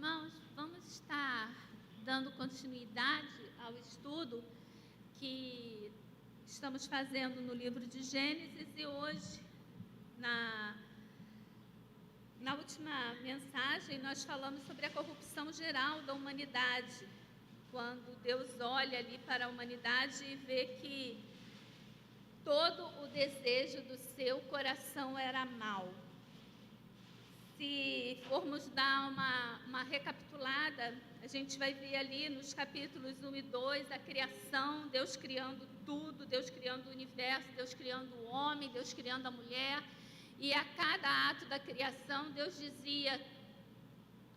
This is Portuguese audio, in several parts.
Irmãos, vamos estar dando continuidade ao estudo que estamos fazendo no livro de Gênesis e hoje, na última mensagem, nós falamos sobre a corrupção geral da humanidade. Quando Deus olha ali para a humanidade e vê que todo o desejo do seu coração era mau. Se formos dar uma recapitulada, a gente vai ver ali nos capítulos 1 e 2 a criação, Deus criando tudo, Deus criando o universo, Deus criando o homem, Deus criando a mulher. E a cada ato da criação, Deus dizia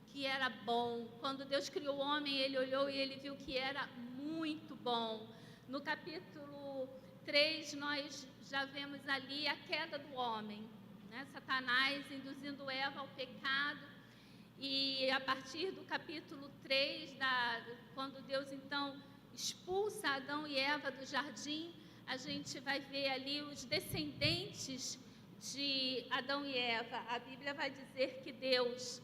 que era bom. Quando Deus criou o homem, Ele olhou e Ele viu que era muito bom. No capítulo 3, nós já vemos ali a queda do homem. Satanás induzindo Eva ao pecado, e a partir do capítulo 3, quando Deus então expulsa Adão e Eva do jardim, a gente vai ver ali os descendentes de Adão e Eva. A Bíblia vai dizer que Deus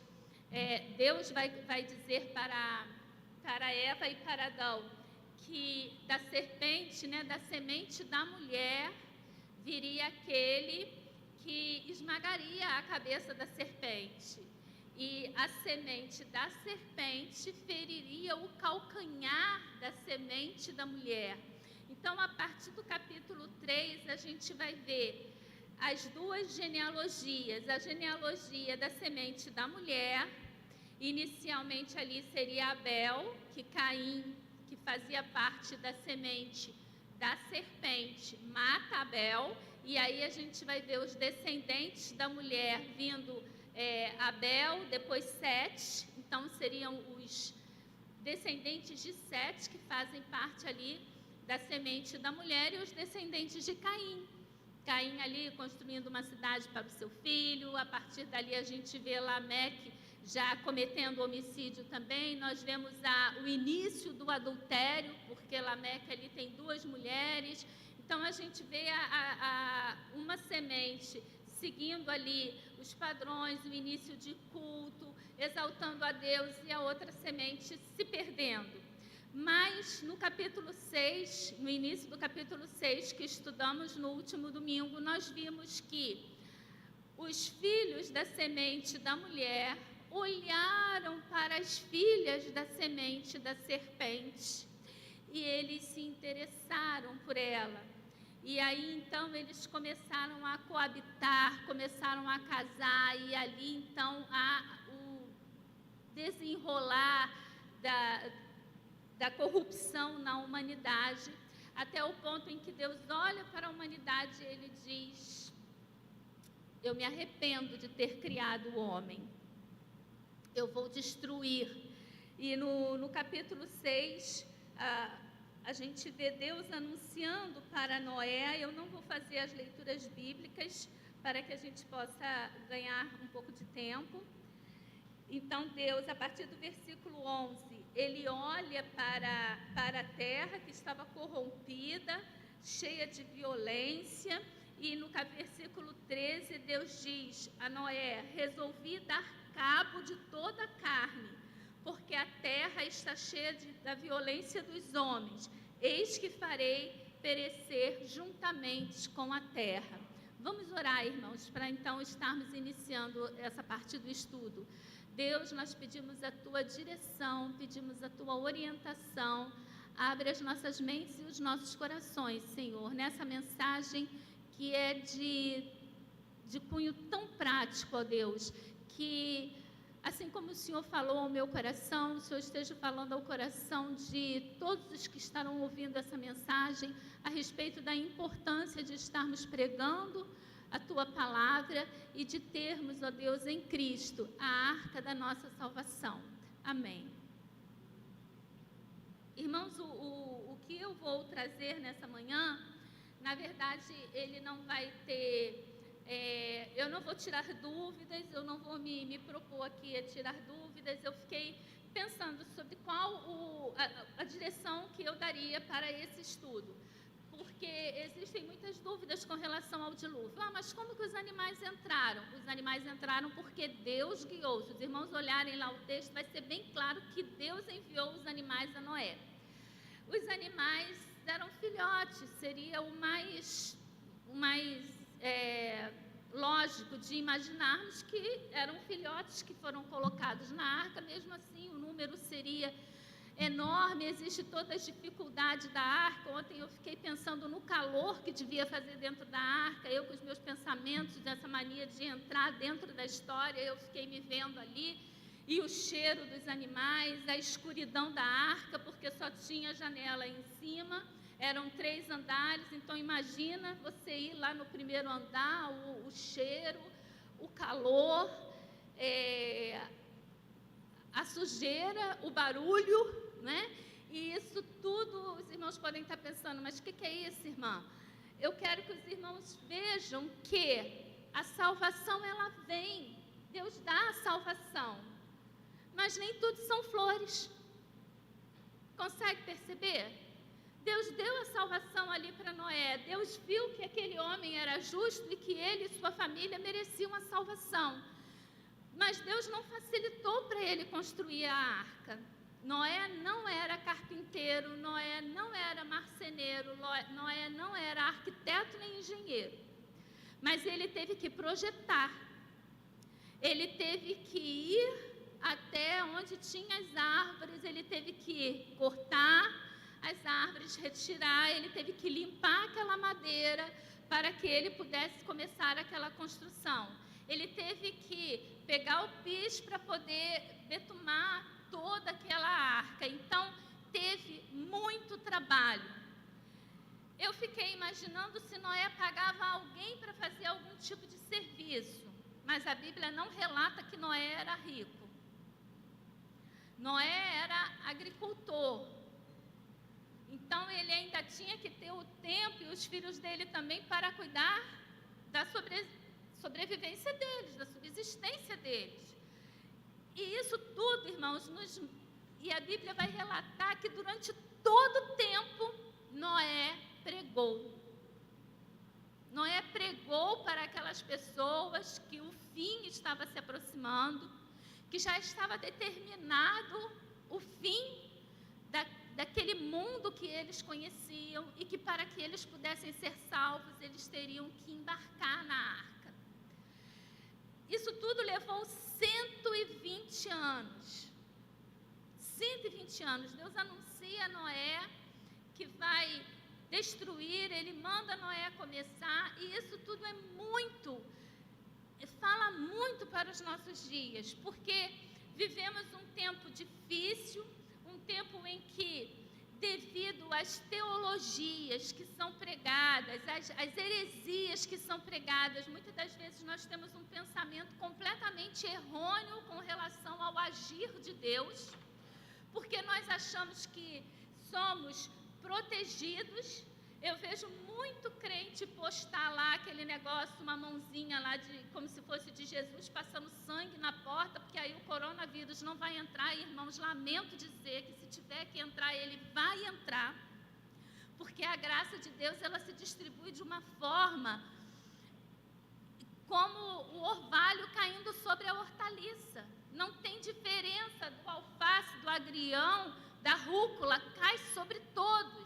vai dizer para Eva e para Adão que da serpente, da semente da mulher, viria aquele que esmagaria a cabeça da serpente, e a semente da serpente feriria o calcanhar da semente da mulher. Então, a partir do capítulo 3, a gente vai ver as duas genealogias. A genealogia da semente da mulher, inicialmente ali seria Abel, que Caim, que fazia parte da semente da serpente, mata Abel. E aí a gente vai ver os descendentes da mulher vindo, Abel, depois Sete. Então seriam os descendentes de Sete que fazem parte ali da semente da mulher, e os descendentes de Caim. Caim ali construindo uma cidade para o seu filho. A partir dali a gente vê Lameque já cometendo homicídio também. Nós vemos o início do adultério, porque Lameque ali tem duas mulheres. Então, a gente vê uma semente seguindo ali os padrões, o início de culto, exaltando a Deus, e a outra semente se perdendo. Mas, no capítulo 6, no início do capítulo 6, que estudamos no último domingo, nós vimos que os filhos da semente da mulher olharam para as filhas da semente da serpente e eles se interessaram por ela. E aí, então, eles começaram a coabitar, começaram a casar, e ali, então, há o desenrolar da corrupção na humanidade, até o ponto em que Deus olha para a humanidade e Ele diz: eu me arrependo de ter criado o homem, eu vou destruir. E no capítulo 6, a gente vê Deus anunciando para Noé. Eu não vou fazer as leituras bíblicas para que a gente possa ganhar um pouco de tempo. Então Deus, a partir do versículo 11, Ele olha para a terra que estava corrompida, cheia de violência, e no versículo 13 Deus diz a Noé: resolvi dar cabo de toda a carne, porque a terra está cheia da violência dos homens. Eis que farei perecer juntamente com a terra. Vamos orar, irmãos, para então estarmos iniciando essa parte do estudo. Deus, nós pedimos a Tua direção, pedimos a Tua orientação. Abre as nossas mentes e os nossos corações, Senhor, nessa mensagem que é de cunho tão prático, ó Deus, que assim como o Senhor falou ao meu coração, o Senhor esteja falando ao coração de todos os que estarão ouvindo essa mensagem a respeito da importância de estarmos pregando a Tua palavra e de termos, ó Deus, em Cristo, a arca da nossa salvação. Amém. Irmãos, o que eu vou trazer nessa manhã, na verdade, ele não vai ter... eu não vou tirar dúvidas, eu não vou me propor aqui a tirar dúvidas. Eu fiquei pensando sobre qual a direção que eu daria para esse estudo, porque existem muitas dúvidas com relação ao dilúvio. Mas como que os animais entraram? Os animais entraram porque Deus guiou. Se os irmãos olharem lá o texto, vai ser bem claro que Deus enviou os animais a Noé. Os animais eram filhotes, seria o mais lógico de imaginarmos que eram filhotes que foram colocados na arca. Mesmo assim, o número seria enorme, existe toda a dificuldade da arca. Ontem eu fiquei pensando no calor que devia fazer dentro da arca, eu com os meus pensamentos dessa mania de entrar dentro da história, eu fiquei me vendo ali, e o cheiro dos animais, a escuridão da arca, porque só tinha janela em cima, eram 3 andares, então imagina você ir lá no primeiro andar, o cheiro, o calor, a sujeira, o barulho, né? E isso tudo, os irmãos podem estar pensando, mas o que é isso, irmã? Eu quero que os irmãos vejam que a salvação, ela vem, Deus dá a salvação, mas nem tudo são flores. Consegue perceber? Deus deu a salvação ali para Noé. Deus viu que aquele homem era justo e que ele e sua família mereciam a salvação. Mas Deus não facilitou para ele construir a arca. Noé não era carpinteiro, Noé não era marceneiro, Noé não era arquiteto nem engenheiro. Mas ele teve que projetar. Ele teve que ir até onde tinha as árvores, ele teve que cortar as árvores, retirar, ele teve que limpar aquela madeira para que ele pudesse começar aquela construção. Ele teve que pegar o piso para poder betumar toda aquela arca. Então, teve muito trabalho. Eu fiquei imaginando se Noé pagava alguém para fazer algum tipo de serviço, mas a Bíblia não relata que Noé era rico. Noé era agricultor. Então, ele ainda tinha que ter o tempo e os filhos dele também para cuidar da sobrevivência deles, da subsistência deles. E isso tudo, irmãos, e a Bíblia vai relatar que durante todo o tempo, Noé pregou. Noé pregou para aquelas pessoas que o fim estava se aproximando, que já estava determinado o fim daquele mundo que eles conheciam e que para que eles pudessem ser salvos, eles teriam que embarcar na arca. Isso tudo levou 120 anos. 120 anos. Deus anuncia a Noé que vai destruir, ele manda Noé começar, e isso tudo fala muito para os nossos dias, porque vivemos um tempo difícil, um tempo em que, devido às teologias que são pregadas, às heresias que são pregadas, muitas das vezes nós temos um pensamento completamente errôneo com relação ao agir de Deus, porque nós achamos que somos protegidos. Eu vejo muito crente postar lá aquele negócio, uma mãozinha lá, como se fosse de Jesus, passando sangue na porta, porque aí o coronavírus não vai entrar. Irmãos, lamento dizer que se tiver que entrar, ele vai entrar, porque a graça de Deus, ela se distribui de uma forma como o orvalho caindo sobre a hortaliça. Não tem diferença do alface, do agrião, da rúcula, cai sobre todos.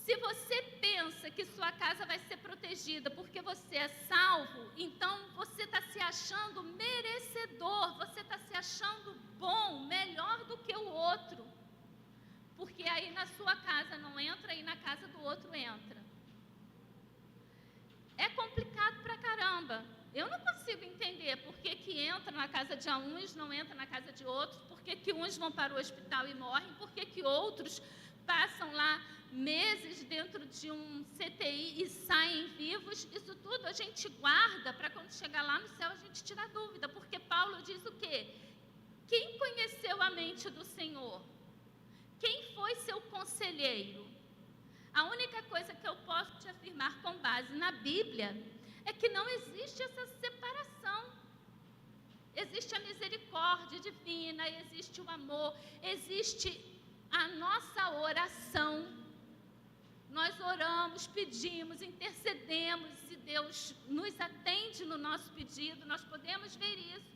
Se você pensa que sua casa vai ser protegida porque você é salvo, então você está se achando merecedor, você está se achando bom, melhor do que o outro. Porque aí na sua casa não entra e na casa do outro entra. É complicado pra caramba. Eu não consigo entender por que entra na casa de uns, não entra na casa de outros, por que uns vão para o hospital e morrem, por que outros passam lá meses dentro de um CTI e saem vivos. Isso tudo a gente guarda para quando chegar lá no céu a gente tirar dúvida, porque Paulo diz o quê? Quem conheceu a mente do Senhor? Quem foi seu conselheiro? A única coisa que eu posso te afirmar com base na Bíblia é que não existe essa separação. Existe a misericórdia divina, existe o amor, existe a nossa oração. nós oramos, pedimos, intercedemos, e Deus nos atende no nosso pedido, nós podemos ver isso.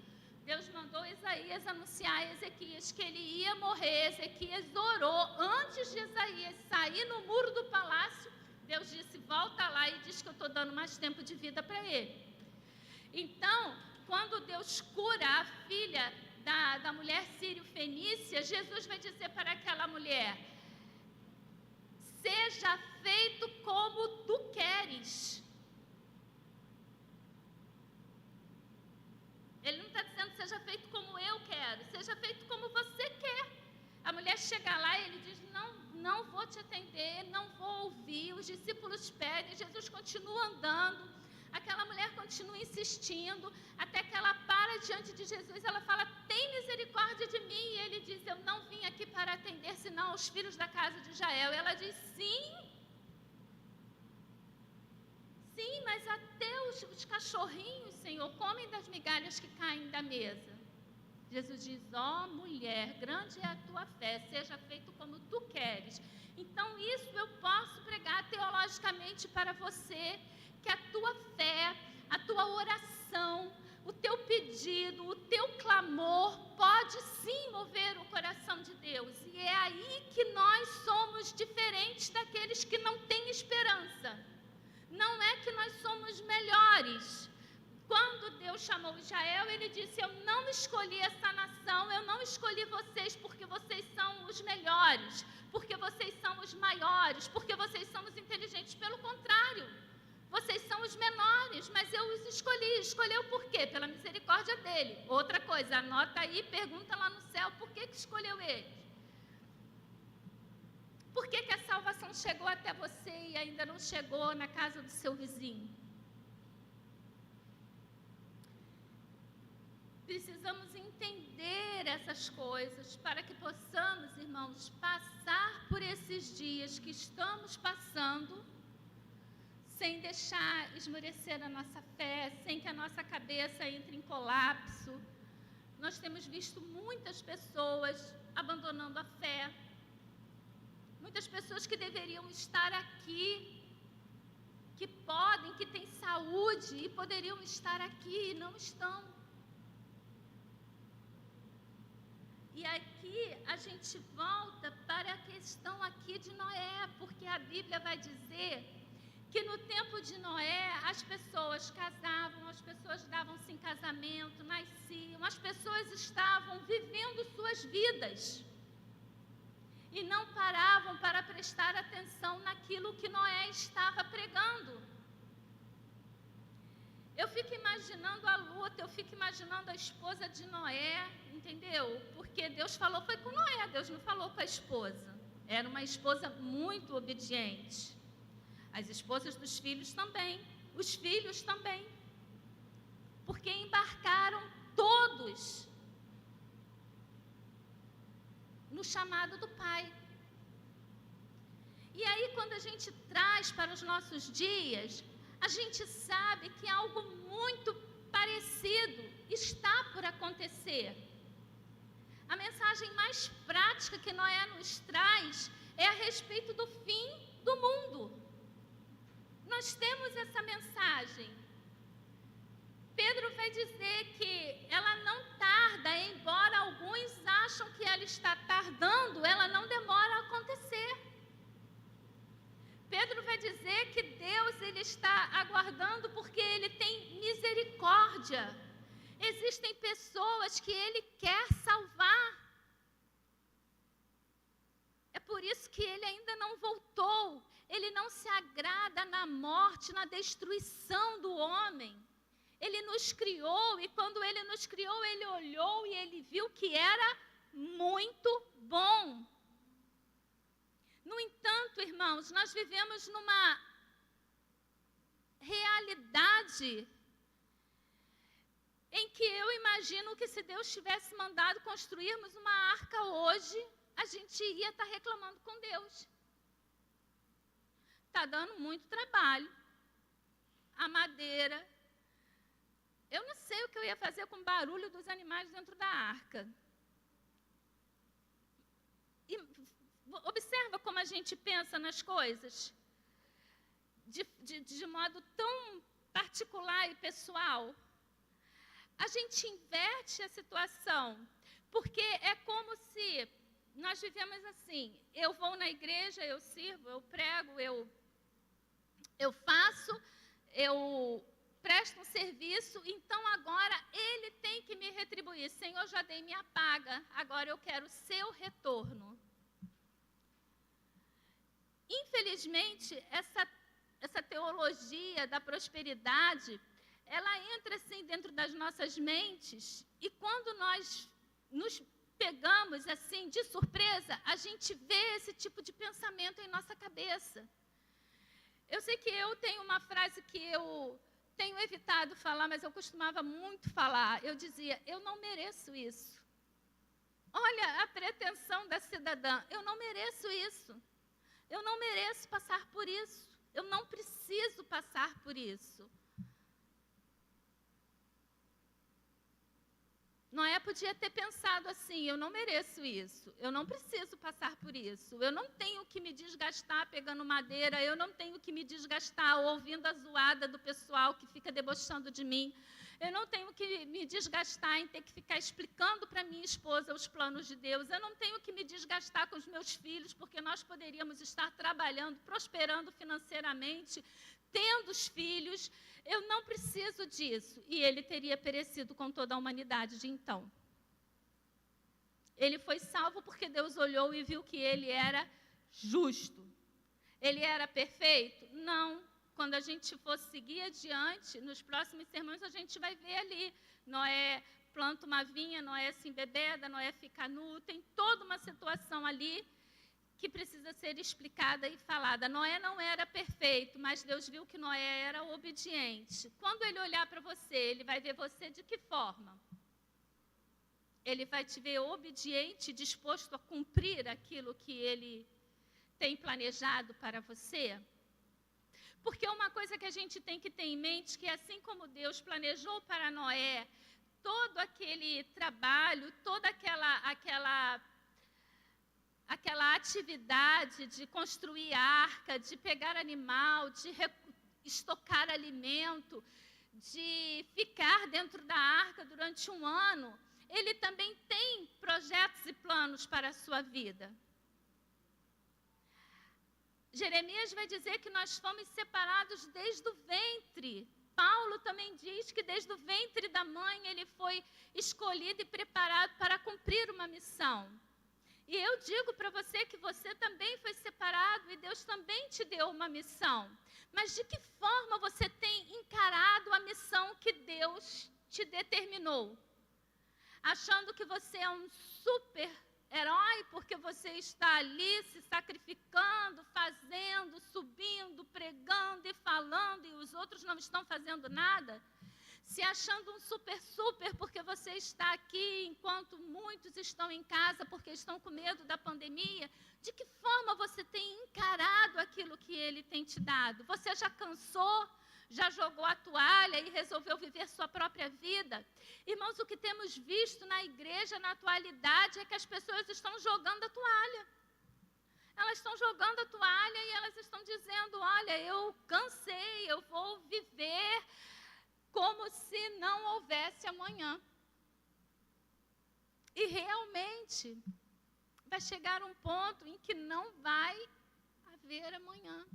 Deus mandou Isaías anunciar a Ezequias que ele ia morrer. Ezequias orou. Antes de Isaías sair no muro do palácio, Deus disse, volta lá, e diz que eu estou dando mais tempo de vida para ele. Então, quando Deus cura a filha da mulher sírio-fenícia, Jesus vai dizer para aquela mulher, seja feito como tu queres. Ele não está dizendo seja feito como eu quero, seja feito como você quer. A mulher chega lá e ele diz, não vou te atender, não vou ouvir. Os discípulos pedem, Jesus continua andando. Aquela mulher continua insistindo, até que ela para diante de Jesus. Ela fala, tem misericórdia de mim. E ele diz, eu não vim aqui para atender, senão aos filhos da casa de Israel. E ela diz, sim, mas até os cachorrinhos, Senhor, comem das migalhas que caem da mesa. Jesus diz, mulher, grande é a tua fé, seja feito como tu queres. Então isso eu posso pregar teologicamente para você, que a tua fé, a tua oração, o teu pedido, o teu clamor pode sim mover o coração de Deus. E é aí que nós somos diferentes daqueles que não têm esperança. Não é que nós somos melhores. Quando Deus chamou Israel, ele disse, eu não escolhi essa nação, eu não escolhi vocês porque vocês são os melhores, porque vocês são os maiores, porque vocês são os inteligentes. Pelo contrário, vocês são os menores, mas eu os escolhi. Escolheu por quê? Pela misericórdia dele. Outra coisa, anota aí, pergunta lá no céu, por que escolheu ele? Por que a salvação chegou até você e ainda não chegou na casa do seu vizinho? Precisamos entender essas coisas para que possamos, irmãos, passar por esses dias que estamos passando sem deixar esmorecer a nossa fé, sem que a nossa cabeça entre em colapso. Nós temos visto muitas pessoas abandonando a fé. Muitas pessoas que deveriam estar aqui, que podem, que têm saúde e poderiam estar aqui e não estão. E aqui a gente volta para a questão aqui de Noé, porque a Bíblia vai dizer que no tempo de Noé as pessoas casavam, as pessoas davam-se em casamento, nasciam, as pessoas estavam vivendo suas vidas. E não paravam para prestar atenção naquilo que Noé estava pregando. Eu fico imaginando a luta, eu fico imaginando a esposa de Noé, entendeu? Porque Deus falou, foi com Noé, Deus não falou com a esposa. Era uma esposa muito obediente. As esposas dos filhos também, os filhos também. Porque embarcaram todos no chamado do Pai. E aí, quando a gente traz para os nossos dias, a gente sabe que algo muito parecido está por acontecer. A mensagem mais prática que Noé nos traz é a respeito do fim do mundo. Nós temos essa mensagem. Pedro vai dizer que ela não tarda, embora alguns acham que ela está tardando, ela não demora a acontecer. Pedro vai dizer que Deus ele está aguardando porque Ele tem misericórdia. Existem pessoas que Ele quer salvar. É por isso que Ele ainda não voltou. Ele não se agrada na morte, na destruição do homem. Ele nos criou e quando Ele nos criou, Ele olhou e Ele viu que era muito bom. No entanto, irmãos, nós vivemos numa realidade em que eu imagino que se Deus tivesse mandado construirmos uma arca hoje, a gente ia estar reclamando com Deus. Está dando muito trabalho. A madeira. Eu não sei o que eu ia fazer com o barulho dos animais dentro da arca. E observa como a gente pensa nas coisas. de modo tão particular e pessoal, a gente inverte a situação, porque é como se nós vivemos assim: eu vou na igreja, eu sirvo, eu prego, eu faço, eu presto um serviço, então agora ele tem que me retribuir. Senhor, já dei minha paga, agora eu quero o seu retorno. Infelizmente, essa teologia da prosperidade, ela entra assim dentro das nossas mentes, e quando nós nos pegamos assim de surpresa, a gente vê esse tipo de pensamento em nossa cabeça. Eu sei que eu tenho uma frase que eu tenho evitado falar, mas eu costumava muito falar. Eu dizia: eu não mereço isso. Olha a pretensão da cidadã: eu não mereço isso. Eu não mereço passar por isso. Eu não preciso passar por isso. Noé podia ter pensado assim: eu não mereço isso, eu não preciso passar por isso, eu não tenho que me desgastar pegando madeira, eu não tenho que me desgastar ouvindo a zoada do pessoal que fica debochando de mim, eu não tenho que me desgastar em ter que ficar explicando para minha esposa os planos de Deus, eu não tenho que me desgastar com os meus filhos, porque nós poderíamos estar trabalhando, prosperando financeiramente, tendo os filhos. Eu não preciso disso. E ele teria perecido com toda a humanidade de então. Ele foi salvo porque Deus olhou e viu que ele era justo. Ele era perfeito? Não. Quando a gente for seguir adiante, nos próximos sermões, a gente vai ver ali. Noé planta uma vinha, Noé se embebeda, Noé fica nu. Tem toda uma situação ali que precisa ser explicada e falada. Noé não era perfeito, mas Deus viu que Noé era obediente. Quando ele olhar para você, ele vai ver você de que forma? Ele vai te ver obediente, disposto a cumprir aquilo que ele tem planejado para você? Porque uma coisa que a gente tem que ter em mente, que assim como Deus planejou para Noé todo aquele trabalho, toda aquela atividade de construir arca, de pegar animal, de estocar alimento, de ficar dentro da arca durante um ano, ele também tem projetos e planos para a sua vida. Jeremias vai dizer que nós fomos separados desde o ventre. Paulo também diz que desde o ventre da mãe ele foi escolhido e preparado para cumprir uma missão. E eu digo para você que você também foi separado e Deus também te deu uma missão. Mas de que forma você tem encarado a missão que Deus te determinou? Achando que você é um super-herói porque você está ali se sacrificando, fazendo, subindo, pregando e falando e os outros não estão fazendo nada? Se achando um super porque você está aqui enquanto muitos estão em casa porque estão com medo da pandemia? De que forma você tem encarado aquilo que ele tem te dado? Você já cansou? Já jogou a toalha e resolveu viver sua própria vida? Irmãos, o que temos visto na igreja na atualidade é que as pessoas estão jogando a toalha. Elas estão jogando a toalha e elas estão dizendo: olha, eu cansei, eu vou viver como se não houvesse amanhã. E realmente vai chegar um ponto em que não vai haver amanhã.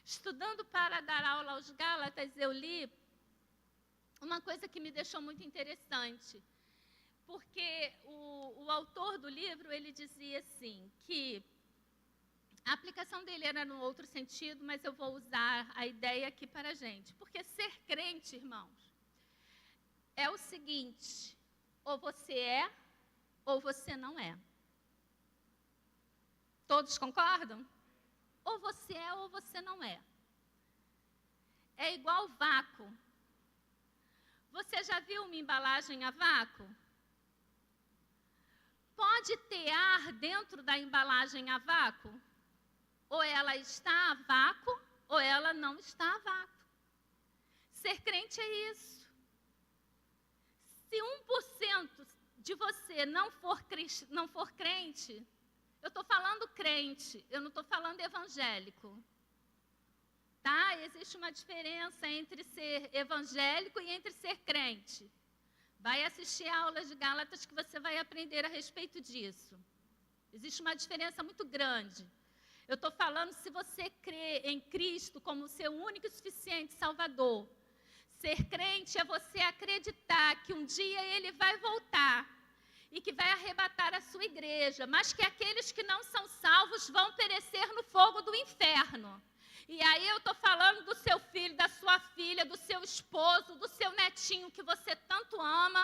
Estudando para dar aula aos Gálatas, eu li uma coisa que me deixou muito interessante. Porque o autor do livro, ele dizia assim, que a aplicação dele era num outro sentido, mas eu vou usar a ideia aqui para a gente. Porque ser crente, irmãos, é o seguinte: ou você é, ou você não é. Todos concordam? Ou você é, ou você não é. É igual vácuo. Você já viu uma embalagem a vácuo? Pode ter ar dentro da embalagem a vácuo? Ou ela está a vácuo, ou ela não está a vácuo. Ser crente é isso. Se 1% de você não for crente, eu estou falando crente, eu não estou falando evangélico. tá? Existe uma diferença entre ser evangélico e entre ser crente. Vai assistir a aula de Gálatas que você vai aprender a respeito disso. Existe uma diferença muito grande. Eu estou falando se você crê em Cristo como seu único e suficiente Salvador. Ser crente é você acreditar que um dia Ele vai voltar e que vai arrebatar a sua igreja, mas que aqueles que não são salvos vão perecer no fogo do inferno. E aí eu estou falando do seu filho, da sua filha, do seu esposo, do seu netinho que você tanto ama.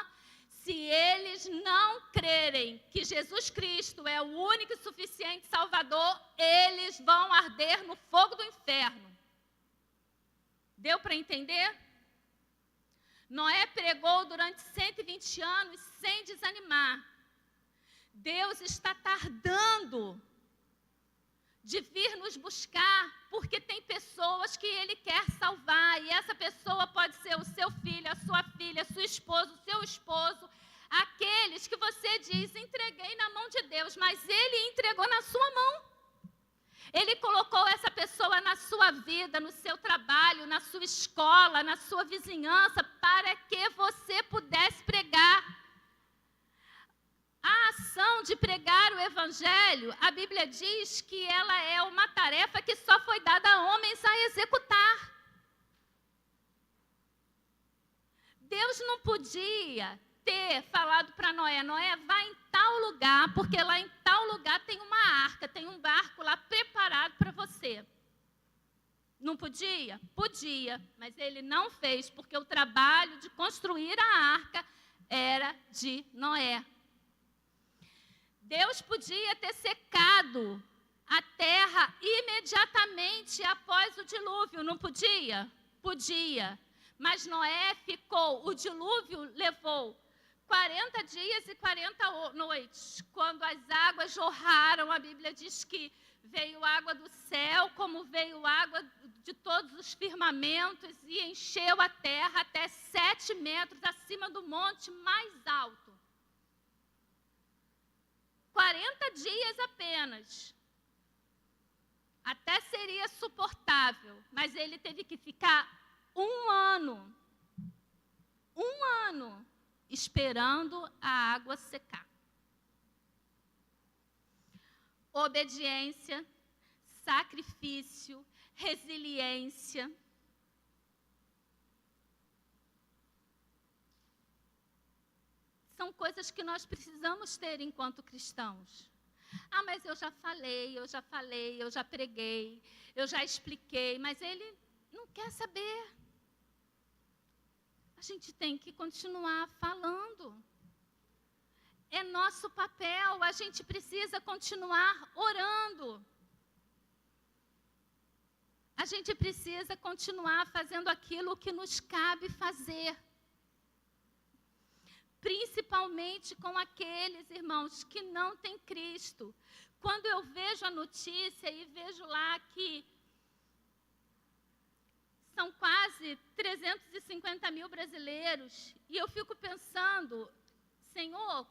Se eles não crerem que Jesus Cristo é o único e suficiente Salvador, eles vão arder no fogo do inferno. Deu para entender? Noé pregou durante 120 anos sem desanimar. Deus está tardando de vir nos buscar, porque tem pessoas que Ele quer salvar, e essa pessoa pode ser o seu filho, a sua filha, a sua esposa, o seu esposo, aqueles que você diz, entreguei na mão de Deus, mas Ele entregou na sua mão. Ele colocou essa pessoa na sua vida, no seu trabalho, na sua escola, na sua vizinhança, para que você pudesse pregar. A ação de pregar o Evangelho, a Bíblia diz que ela é uma tarefa que só foi dada a homens a executar. Deus não podia ter falado para Noé, Noé, vai em tal lugar, porque lá em tal lugar tem uma arca, tem um barco lá preparado para você. Não podia? Podia, mas ele não fez, porque o trabalho de construir a arca era de Noé. Deus podia ter secado a terra imediatamente após o dilúvio, não podia? Podia. Mas Noé ficou, o dilúvio levou 40 dias e 40 noites. Quando as águas jorraram, a Bíblia diz que veio água do céu, como veio água de todos os firmamentos, e encheu a terra até 7 metros acima do monte mais alto. 40 dias apenas. Até seria suportável, mas ele teve que ficar um ano esperando a água secar. Obediência, sacrifício, resiliência. São coisas que nós precisamos ter enquanto cristãos. Ah, mas eu já falei, eu já preguei, eu já expliquei, mas ele não quer saber. A gente tem que continuar falando. É nosso papel, a gente precisa continuar orando. A gente precisa continuar fazendo aquilo que nos cabe fazer. Principalmente com aqueles irmãos que não têm Cristo. Quando eu vejo a notícia e vejo lá que são quase 350 mil brasileiros, e eu fico pensando, Senhor,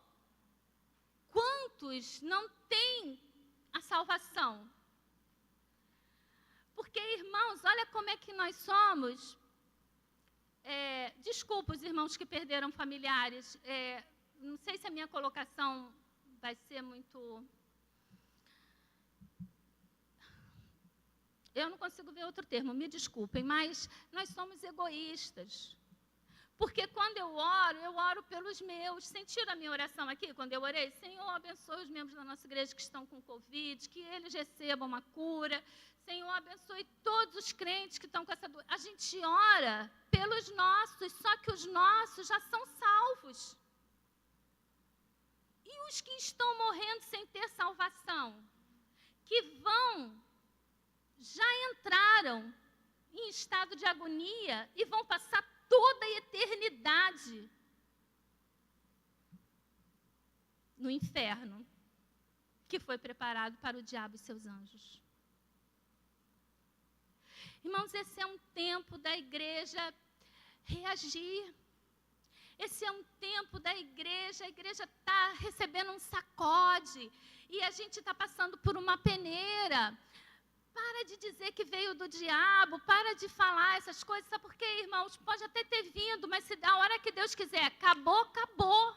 quantos não têm a salvação? Porque, irmãos, olha como é que nós somos. Desculpa os irmãos que perderam familiares. Não sei se a minha colocação vai ser muito... Eu não consigo ver outro termo, me desculpem, mas nós somos egoístas. Porque quando eu oro pelos meus. Sentiram a minha oração aqui, quando eu orei? Senhor, abençoe os membros da nossa igreja que estão com Covid, que eles recebam uma cura. Senhor, abençoe todos os crentes que estão com essa doença. A gente ora pelos nossos, só que os nossos já são salvos. E os que estão morrendo sem ter salvação? Que já entraram em estado de agonia e vão passar toda a eternidade no inferno, que foi preparado para o diabo e seus anjos. Irmãos, esse é um tempo da igreja reagir. Esse é um tempo da igreja, a igreja está recebendo um sacode, e a gente está passando por uma peneira. Para de dizer que veio do diabo, para de falar essas coisas. Sabe por quê, irmãos? Pode até ter vindo, mas se a hora que Deus quiser, acabou, acabou.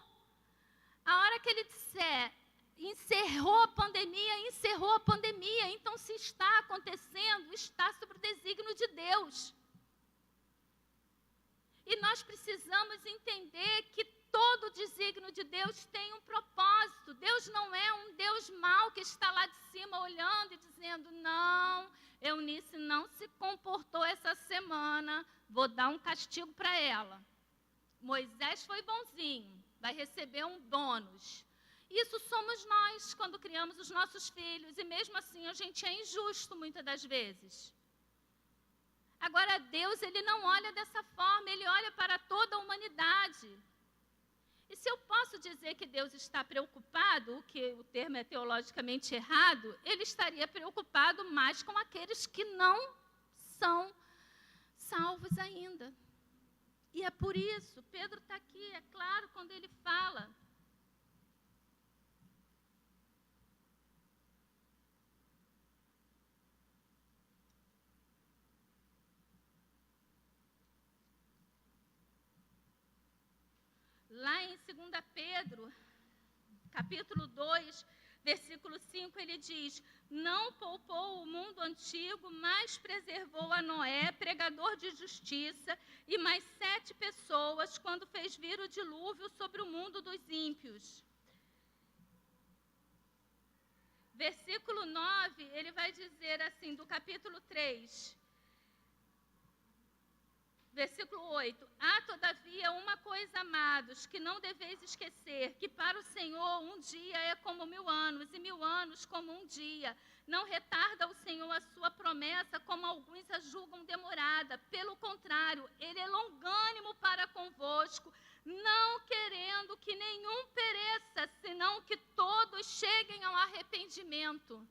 A hora que Ele disser, encerrou a pandemia, encerrou a pandemia. Então, se está acontecendo, está sob o desígnio de Deus. E nós precisamos entender que todo o desígnio de Deus tem um propósito. Deus não é um Deus mau que está lá de cima olhando e dizendo, não, Eunice não se comportou essa semana, vou dar um castigo para ela. Moisés foi bonzinho, vai receber um bônus. Isso somos nós quando criamos os nossos filhos, e mesmo assim a gente é injusto muitas das vezes. Agora, Deus, Ele não olha dessa forma, Ele olha para toda a humanidade. E se eu posso dizer que Deus está preocupado, o que o termo é teologicamente errado, Ele estaria preocupado mais com aqueles que não são salvos ainda. E é por isso, Pedro está aqui, é claro, quando ele fala. Lá em 2 Pedro, capítulo 2, versículo 5, ele diz, não poupou o mundo antigo, mas preservou a Noé, pregador de justiça, e mais 7 pessoas, quando fez vir o dilúvio sobre o mundo dos ímpios. Versículo 9, ele vai dizer assim, do capítulo 3, versículo 8, há todavia uma coisa, amados, que não deveis esquecer, que para o Senhor um dia é como 1000 anos, e 1000 anos como um dia. Não retarda o Senhor a sua promessa, como alguns a julgam demorada. Pelo contrário, Ele é longânimo para convosco, não querendo que nenhum pereça, senão que todos cheguem ao arrependimento.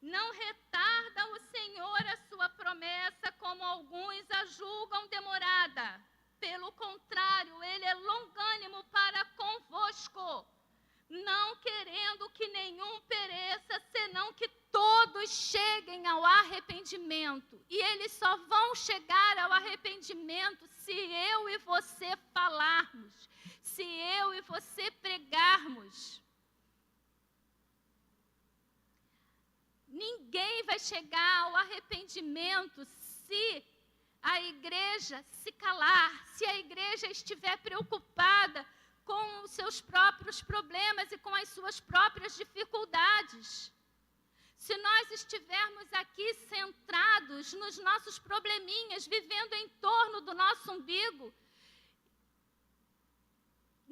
Não retarda o Senhor a sua promessa, como alguns a julgam demorada. Pelo contrário, Ele é longânimo para convosco, não querendo que nenhum pereça, senão que todos cheguem ao arrependimento. E eles só vão chegar ao arrependimento se eu e você falarmos, se eu e você pregarmos. Ninguém vai chegar ao arrependimento se a igreja se calar, se a igreja estiver preocupada com os seus próprios problemas e com as suas próprias dificuldades. Se nós estivermos aqui centrados nos nossos probleminhas, vivendo em torno do nosso umbigo,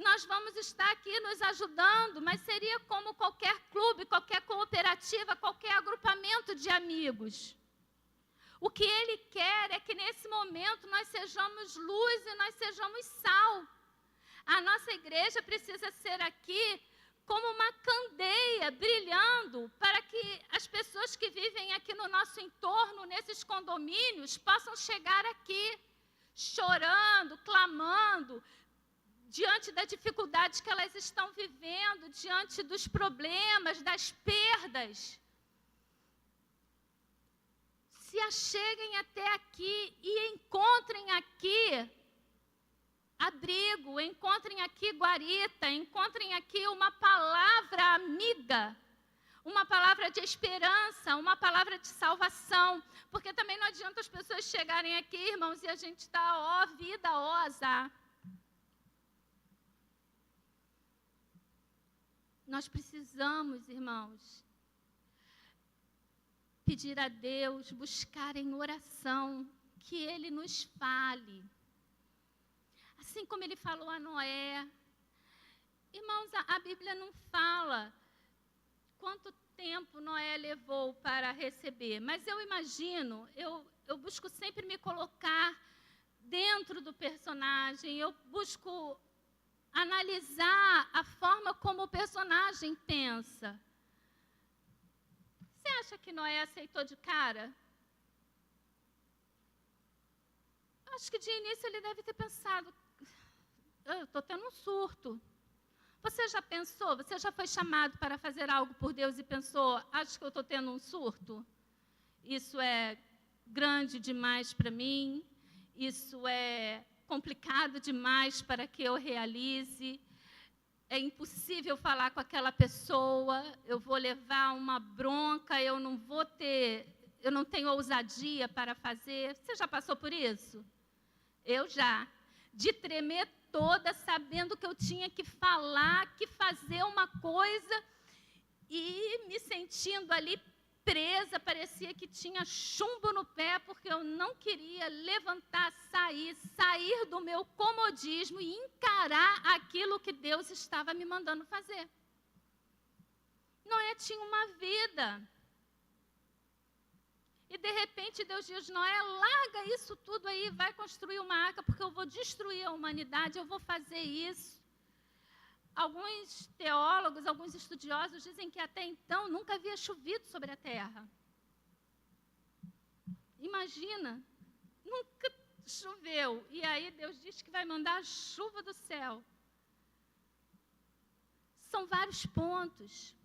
nós vamos estar aqui nos ajudando, mas seria como qualquer clube, qualquer cooperativa, qualquer agrupamento de amigos. O que Ele quer é que nesse momento nós sejamos luz e nós sejamos sal. A nossa igreja precisa ser aqui como uma candeia brilhando para que as pessoas que vivem aqui no nosso entorno, nesses condomínios, possam chegar aqui chorando, clamando, diante da dificuldade que elas estão vivendo, diante dos problemas, das perdas. Se acheguem até aqui e encontrem aqui abrigo, encontrem aqui guarita, encontrem aqui uma palavra amiga, uma palavra de esperança, uma palavra de salvação. Porque também não adianta as pessoas chegarem aqui, irmãos, e a gente está, ó vida, ó azar. Nós precisamos, irmãos, pedir a Deus, buscar em oração, que Ele nos fale. Assim como Ele falou a Noé. Irmãos, a Bíblia não fala quanto tempo Noé levou para receber, mas eu imagino, eu busco sempre me colocar dentro do personagem, eu busco analisar a forma como o personagem pensa. Você acha que Noé aceitou de cara? Acho que de início ele deve ter pensado, eu estou tendo um surto. Você já pensou, você já foi chamado para fazer algo por Deus e pensou, acho que eu estou tendo um surto? Isso é grande demais para mim, isso é complicado demais para que eu realize, é impossível falar com aquela pessoa, eu vou levar uma bronca, eu não tenho ousadia para fazer. Você já passou por isso? Eu já. De tremer toda, sabendo que eu tinha que falar, que fazer uma coisa, e me sentindo ali presa, parecia que tinha chumbo no pé, porque eu não queria levantar, sair do meu comodismo e encarar aquilo que Deus estava me mandando fazer. Noé tinha uma vida. E, de repente, Deus diz, Noé, larga isso tudo aí, vai construir uma arca, porque eu vou destruir a humanidade, eu vou fazer isso. Alguns teólogos, alguns estudiosos dizem que até então nunca havia chovido sobre a terra. Imagina, nunca choveu. E aí Deus diz que vai mandar a chuva do céu. São vários pontos.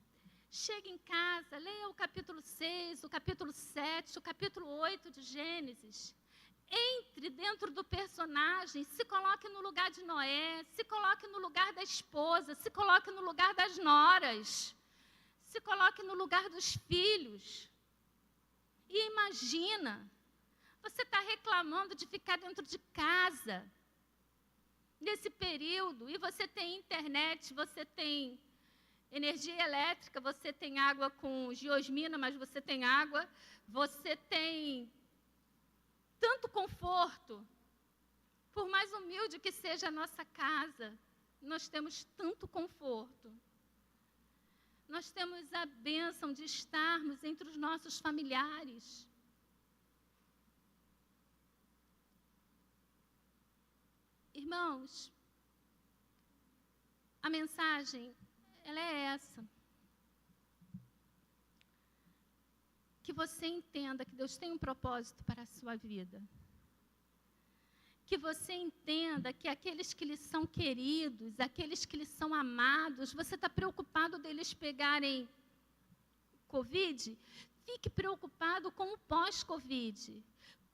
Chega em casa, leia o capítulo 6, o capítulo 7, o capítulo 8 de Gênesis. Entre dentro do personagem, se coloque no lugar de Noé, se coloque no lugar da esposa, se coloque no lugar das noras, se coloque no lugar dos filhos. E imagina, você está reclamando de ficar dentro de casa, nesse período, e você tem internet, você tem energia elétrica, você tem água com geosmina, mas você tem água, você tem tanto conforto, por mais humilde que seja a nossa casa, nós temos tanto conforto. Nós temos a bênção de estarmos entre os nossos familiares. Irmãos, a mensagem, ela é essa. Que você entenda que Deus tem um propósito para a sua vida. Que você entenda que aqueles que lhe são queridos, aqueles que lhe são amados, você está preocupado deles pegarem Covid? Fique preocupado com o pós-Covid.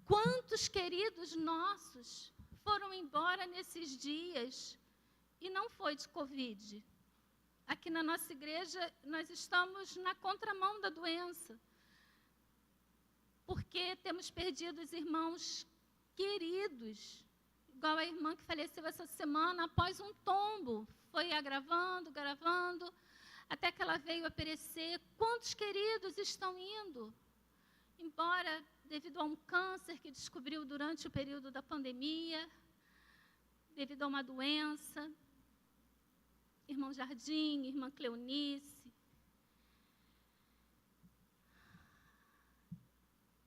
Quantos queridos nossos foram embora nesses dias e não foi de Covid? Aqui na nossa igreja, nós estamos na contramão da doença. Porque temos perdido os irmãos queridos, igual a irmã que faleceu essa semana após um tombo. Foi agravando, até que ela veio a perecer. Quantos queridos estão indo? Embora, devido a um câncer que descobriu durante o período da pandemia, devido a uma doença. Irmão Jardim, irmã Cleonice.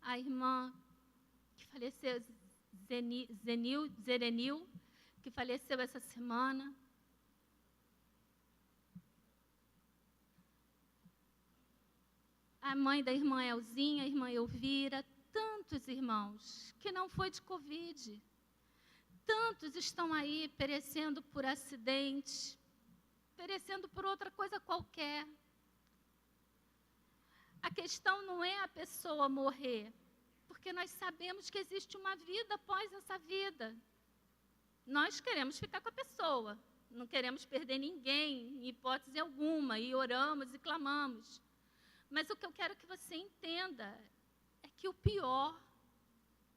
A irmã que faleceu, Zerenil, que faleceu essa semana. A mãe da irmã Elzinha, a irmã Elvira, tantos irmãos que não foi de Covid. Tantos estão aí perecendo por acidente, perecendo por outra coisa qualquer. A questão não é a pessoa morrer, porque nós sabemos que existe uma vida após essa vida. Nós queremos ficar com a pessoa, não queremos perder ninguém, em hipótese alguma, e oramos e clamamos. Mas o que eu quero que você entenda é que o pior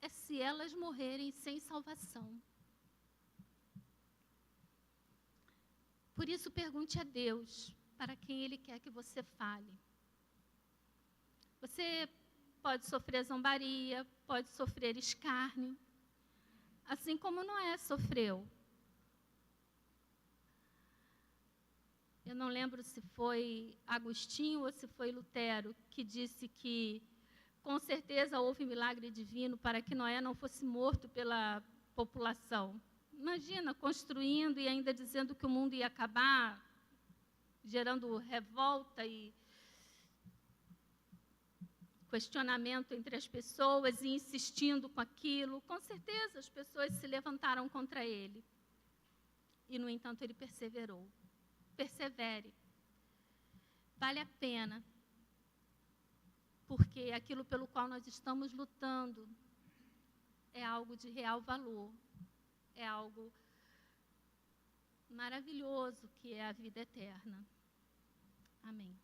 é se elas morrerem sem salvação. Por isso, pergunte a Deus para quem Ele quer que você fale. Você pode sofrer zombaria, pode sofrer escárnio, assim como Noé sofreu. Eu não lembro se foi Agostinho ou se foi Lutero que disse que, com certeza, houve milagre divino para que Noé não fosse morto pela população. Imagina, construindo e ainda dizendo que o mundo ia acabar, gerando revolta e questionamento entre as pessoas e insistindo com aquilo. Com certeza, as pessoas se levantaram contra ele. E, no entanto, ele perseverou. persevere. Vale a pena, porque aquilo pelo qual nós estamos lutando é algo de real valor, é algo maravilhoso, que é a vida eterna. Amém.